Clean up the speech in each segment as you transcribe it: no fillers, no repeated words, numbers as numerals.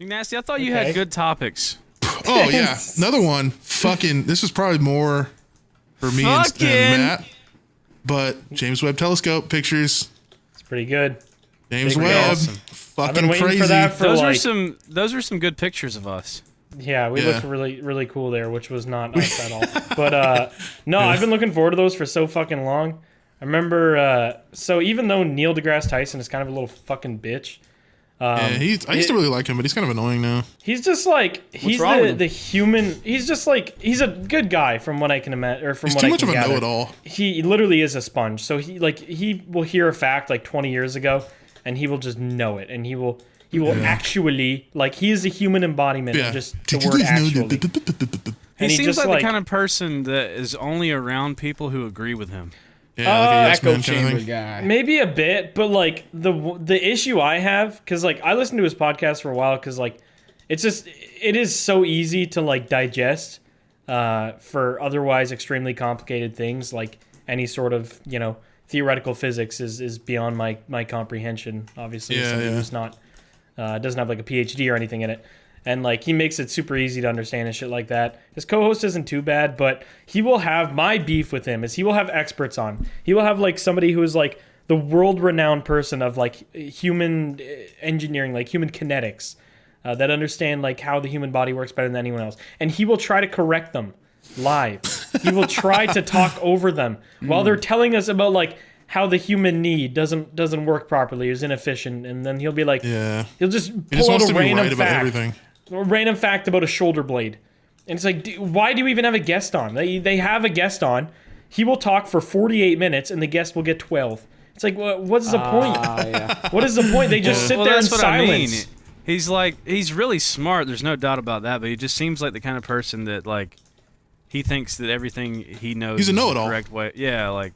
McNasty, I thought you had good topics. Oh, yeah. Another one. Fucking, this is probably more for me and Matt. But James Webb Telescope pictures. It's pretty good. James Webb. Awesome. Fucking I've been waiting crazy. for that for those are some good pictures of us. Yeah, we looked really, really cool there, which was not us at all. But no, I've been looking forward to those for so fucking long. I remember, so even though Neil deGrasse Tyson is kind of a little fucking bitch. I used to really like him, but he's kind of annoying now. He's just like, he's the human, he's just like, he's a good guy from what I can imagine, or from what I can gather. He's too much of a know-it-all. He literally is a sponge. So he will hear a fact like 20 years ago, and he will just know it, and he will actually, like, he is the human embodiment of just the word actually. He seems like the kind of person that is only around people who agree with him. Yeah, like echo chamber guy. Maybe a bit, but like the issue I have, because like I listened to his podcast for a while, because like it is so easy to like digest for otherwise extremely complicated things, like any sort of theoretical physics is beyond my comprehension. Obviously, somebody who's not doesn't have like a PhD or anything in it. And like he makes it super easy to understand and shit like that. His co-host isn't too bad, but he will have my beef with him is he will have experts on. He will have like somebody who is like the world-renowned person of like human engineering, like human kinetics, that understand like how the human body works better than anyone else. And he will try to correct them live. He will try to talk over them while they're telling us about like how the human knee doesn't work properly, is inefficient, and then he'll be like, he'll just pull out a random fact about a shoulder blade. And it's like, why do you even have a guest on? They have a guest on. He will talk for 48 minutes and the guest will get 12. It's like, what's the point? What is the point? They just sit there in silence. He's really smart. There's no doubt about that. But he just seems like the kind of person that like he thinks that everything he knows is the correct way. Yeah.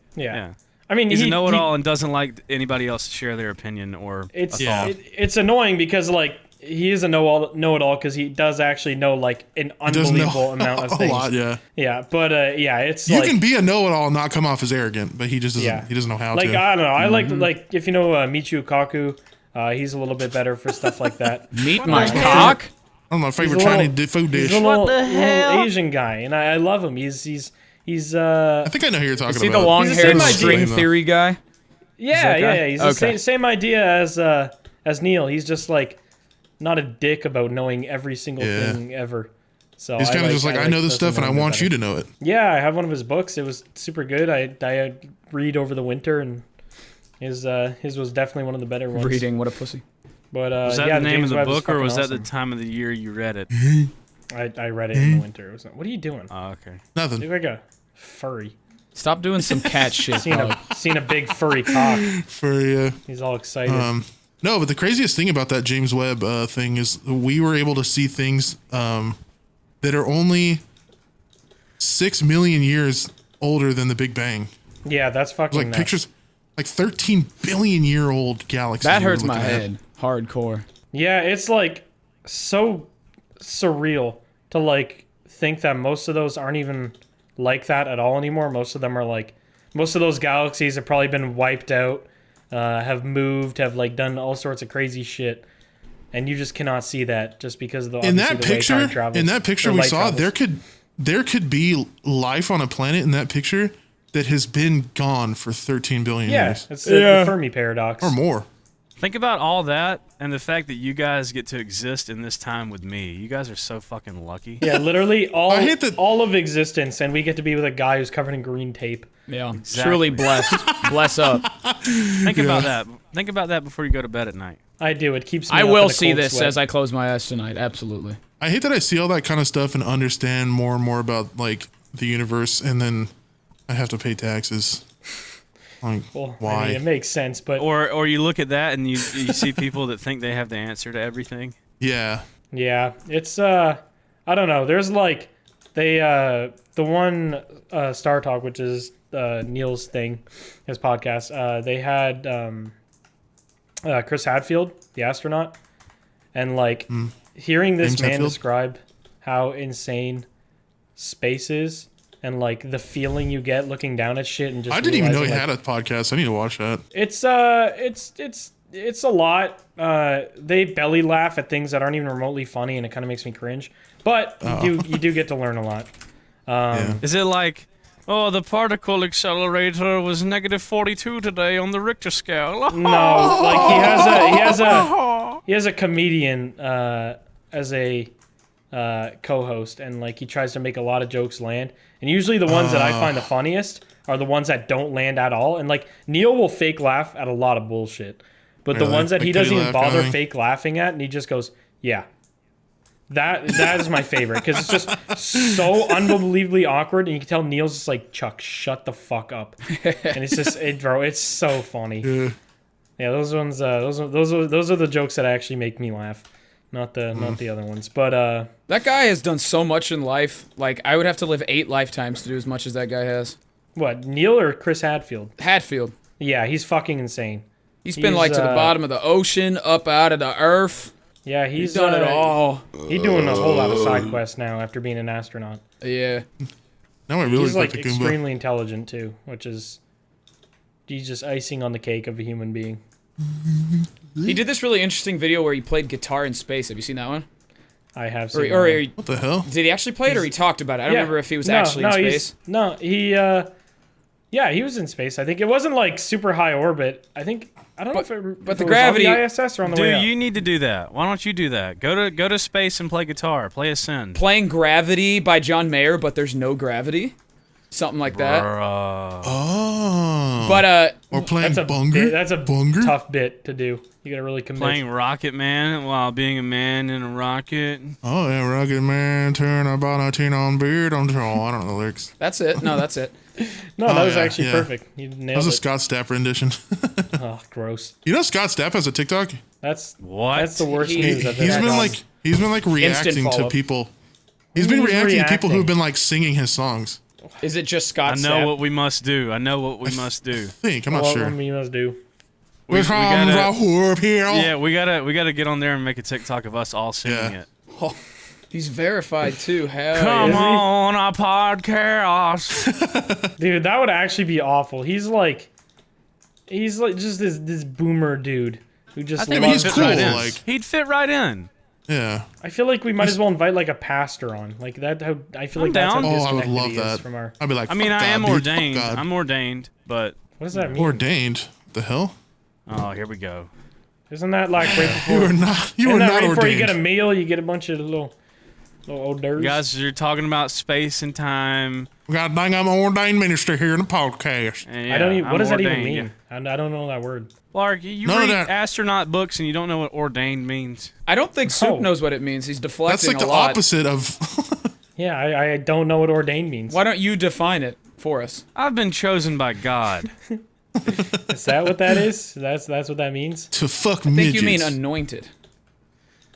I mean, he's a know-it-all and doesn't like anybody else to share their opinion or a thought. It's annoying because like he is a know-it-all because he does actually know like an unbelievable amount of things. A lot, yeah. But it's you can be a know-it-all and not come off as arrogant, but he just doesn't. He doesn't know how to. Like I don't know. I like if you know Michio Kaku, he's a little bit better for stuff like that. Meet my cock. Oh, my favorite Chinese food dish. He's a little Asian guy, and I love him. He's I think I know who you're talking about. Is he the long-haired string theory guy? Yeah. He's the same idea as Neil. He's just like not a dick about knowing every single thing ever. So he's kind of just like, I know this stuff and I want you to know it. Yeah, I have one of his books. It was super good. I read over the winter, and his was definitely one of the better ones. Reading, what a pussy. But was that the name of the book, or was that the time of the year you read it? I read it in the winter. It was what are you doing? Oh, okay. Nothing. You're like a furry. Stop doing some cat shit. Seen a big furry cock. Furry. He's all excited. No, but the craziest thing about that James Webb thing is we were able to see things that are only 6 million years older than the Big Bang. Yeah, that's fucking like nuts. Pictures, like 13 billion year old galaxies. That hurts my head. Hardcore. Yeah, it's like so surreal to like think that most of those aren't even like that at all anymore. Most of them are like, most of those galaxies have probably been wiped out, have moved, have like done all sorts of crazy shit, and you just cannot see that just because of the in that picture. In that picture we saw, travels. there could be life on a planet in that picture that has been gone for 13 billion years. It's the Fermi paradox or more. Think about all that and the fact that you guys get to exist in this time with me. You guys are so fucking lucky. Yeah, literally all of existence, and we get to be with a guy who's covered in green tape. Yeah, exactly. Truly blessed. Bless up. Think about that. Think about that before you go to bed at night. I do. It keeps me I up will in a see cold this sweat. as I close my eyes tonight. Absolutely. I hate that I see all that kind of stuff and understand more and more about like the universe, and then I have to pay taxes. Like, well, why? I mean, it makes sense, but or you look at that and you see people that think they have the answer to everything. Yeah. It's I don't know. There's like the one Star Talk, which is Neil's thing, his podcast. They had Chris Hadfield, the astronaut, and like hearing this man describe how insane space is. And like the feeling you get looking down at shit and just I didn't even know he had a podcast. I need to watch that. It's it's a lot. They belly laugh at things that aren't even remotely funny, and it kind of makes me cringe. But you do get to learn a lot. Is it like, oh, the particle accelerator was -42 today on the Richter scale? No, like he has a comedian as a co-host, and like he tries to make a lot of jokes land. And usually the ones that I find the funniest are the ones that don't land at all. And like Neil will fake laugh at a lot of bullshit, but the ones that he doesn't even bother fake laughing at, and he just goes, "Yeah." That is my favorite because it's just so unbelievably awkward, and you can tell Neil's just like, Chuck, shut the fuck up, and it's just it's so funny. Yeah, those ones, those are the jokes that actually make me laugh, not the other ones. But that guy has done so much in life. Like I would have to live 8 lifetimes to do as much as that guy has. What, Neil or Chris Hadfield? Hadfield. Yeah, he's fucking insane. He's been like to the bottom of the ocean, up out of the earth. Yeah, he's done it all. He's doing a whole lot of side quests now after being an astronaut. Yeah. Now I really he's like the extremely intelligent too, which is he's just icing on the cake of a human being. He did this really interesting video where he played guitar in space. Have you seen that one? I have seen that. What the hell? Did he actually play it or he talked about it? I don't remember if he was actually in space. He was in space. I think it wasn't like super high orbit. I don't know if the gravity on the ISS or on the way up. You need to do that. Why don't you do that? Go to space and play guitar. Play Ascend. Playing Gravity by John Mayer, but there's no gravity. Something like that. Oh. But or playing that's a tough bit to do. You gotta really commit. Playing Rocket Man while being a man in a rocket. Oh yeah, Rocket Man, turn about a teen on beard on I don't know the lyrics. That's it. No, that's it. No, that was actually perfect. You nailed it. That was a Scott Stapp rendition. Oh, gross. You know Scott Stapp has a TikTok? That's what? the worst news I've He's been like reacting to people. He's been reacting to people who've been like singing his songs. Is it just Scott Stapp? I know what we must do. I'm not sure. What we must do. We gotta, we gotta get on there and make a TikTok of us all singing it. Oh, he's verified too. Hell Come on, a podcast. Dude, that would actually be awful. He's like just this boomer dude who just. He's cool. He'd fit right in. Yeah. I feel like we might as well invite like a pastor on, like that. I feel like that's how I would love that. From our... I'd be like, I mean, I am ordained. I'm ordained, but what does that mean? Ordained? The hell? Oh, here we go. Isn't that like right before? You are not ordained. Before you get a meal, you get a bunch of little hors d'oeuvres. Guys, you're talking about space and time. We got a dang I'm an ordained minister here in the podcast. Yeah, I don't even. What does that even mean? I don't know that word. Lark, you read astronaut books and you don't know what ordained means. I don't think Soup knows what it means. He's deflecting a lot. That's like the opposite of. Yeah, I don't know what ordained means. Why don't you define it for us? I've been chosen by God. Is that what that is? That's what that means? To fuck midgets. I think you mean anointed.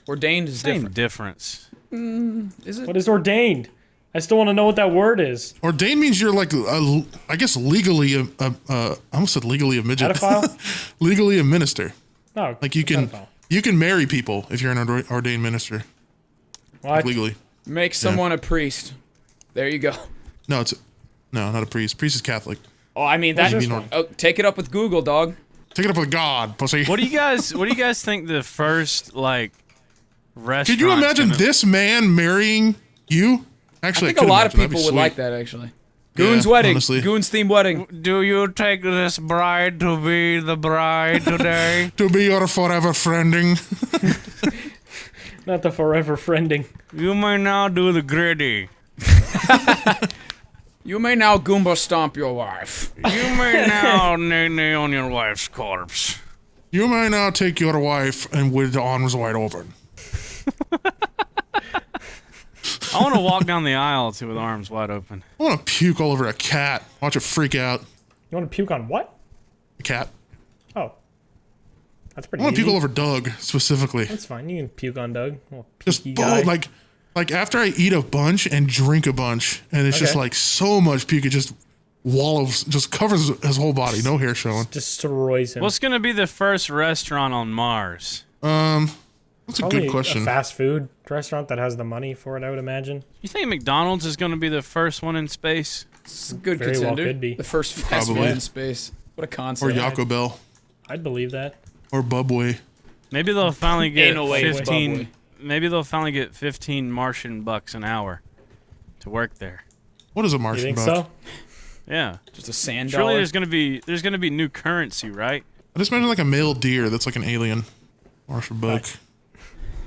Ordained is Same different. Is it? What is ordained? I still want to know what that word is. Ordained means you're like, I guess legally, I almost said legally a midget. Pedophile? Legally a minister. No, like you can marry people if you're an ordained minister. What? Like legally. Make someone a priest. There you go. No, not a priest. Priest is Catholic. Oh, I mean that. Take it up with Google, dog. Take it up with God, pussy. What do you guys think the first restaurant? Could you imagine this man marrying you? Actually, I think a lot of people would like that. Actually, Goon's wedding. Honestly. Goon's themed wedding. Do you take this bride to be the bride today? To be your forever friending. Not the forever friending. You may now do the gritty. You may now Goomba stomp your wife. You may now nay on your wife's corpse. You may now take your wife and with the arms wide open. I want to walk down the aisle too with arms wide open. I want to puke all over a cat. Watch it freak out. You want to puke on what? A cat. Oh. That's pretty I want to easy. puke all over Doug, specifically. That's fine. You can puke on Doug. Just like after I eat a bunch and drink a bunch, and it's just like so much puke, it just wallows, just covers his whole body, no hair showing. Destroys him. What's gonna be the first restaurant on Mars? That's a good question. A fast food restaurant that has the money for it, I would imagine. You think McDonald's is gonna be the first one in space? It's a good Very contender. well could be. The first fast food in space. What a concept. Or Taco Bell. I'd believe that. Or Bubway. Maybe they'll finally get Anal wave 15. Maybe they'll finally get 15 Martian bucks an hour to work there. What is a You Martian think buck? so? Yeah. Just a sand Surely dollar. there's gonna be new currency, right? I just imagine like a male deer that's like an alien. Martian buck.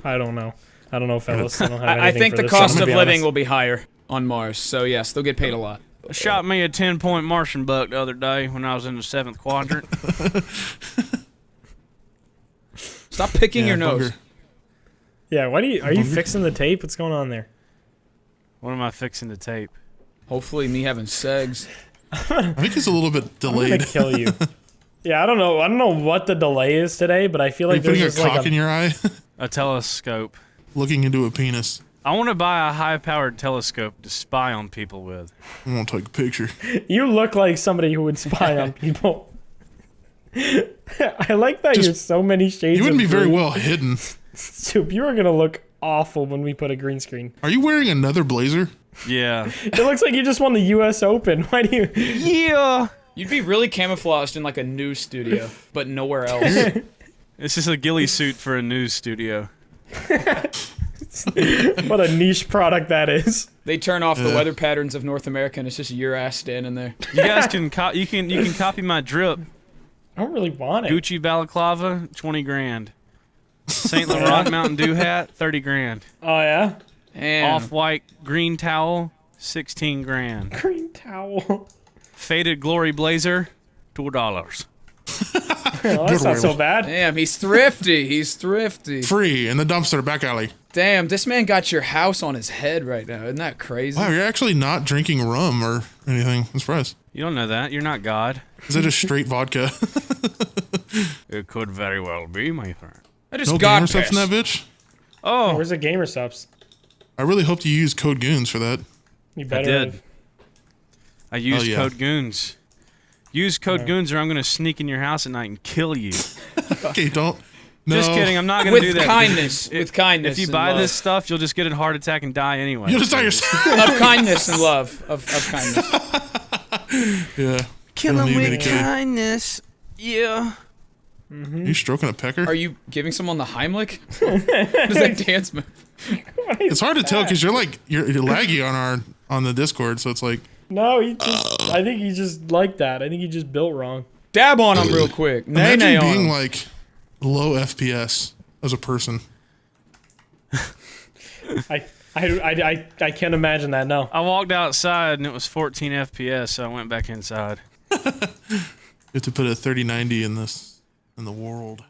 I don't know. I don't know, fellas. I don't have I anything think for the this, cost I'm of gonna be living honest. will be higher on Mars. So yes, they'll get paid a lot. Shot me a 10-point Martian buck the other day when I was in the 7th quadrant. Stop picking your nose. bugger. Yeah, are you fixing the tape? What's going on there? What am I fixing to tape? Hopefully, me having segs. I think it's a little bit I'm gonna delayed. kill you. Yeah, I don't know. I don't know what the delay is today, but I feel Are you like there's putting a just like cock in your eye? A telescope. Looking into a penis. I want to buy a high-powered telescope to spy on people with. I want to take a picture. You look like somebody who would spy on people. I like that you're so many shades. You wouldn't be of very green. well hidden. Soup, you are gonna look awful when we put a green screen. Are you wearing another blazer? Yeah. It looks like you just won the U.S. Open. Why do you? Yeah. You'd be really camouflaged in like a news studio, but nowhere else. It's just a ghillie suit for a news studio. What a niche product that is. They turn off the weather patterns of North America, and it's just your ass standing there. You guys can you can copy my drip. I don't really want it. Gucci balaclava, 20 grand. St. Laurent Mountain Dew hat, 30 grand. Oh yeah. And Off-white green towel, 16 grand. Green towel. Faded glory blazer, $2. Well, that's not so bad. damn, he's thrifty. He's thrifty. Free in the dumpster back alley. Damn, this man got your house on his head right now. Isn't that crazy? Wow, you're actually not drinking rum or anything. I'm surprised. You don't know that. You're not God. Is that just straight vodka? It could very well be, my friend. I just No got gamer subs in pissed. that bitch? Oh, Where's the gamer subs? I really hoped you used code goons for that. You better. did. have. I used yeah. code goons. Use code goons or I'm going to sneak in your house at night and kill you. Okay, don't. No. Just kidding. I'm not going to do With that. kindness. With kindness. If you and buy love. this stuff, you'll just get a heart attack and die anyway. You'll just die yourself. Of kindness and love. Of kindness. Yeah. Kill Don't him need with Medicaid. kindness. Yeah. Are you stroking a pecker? Are you giving someone the Heimlich? What is that dance move? It's hard to tell because you're laggy on the Discord, so it's like No, he just. I think he just like that. I think he just built wrong. Dab on him real quick. Nay, imagine nay on being him. like low FPS as a person. I can't imagine that. No. I walked outside and it was 14 FPS, so I went back inside. You have to put a 3090 in the world.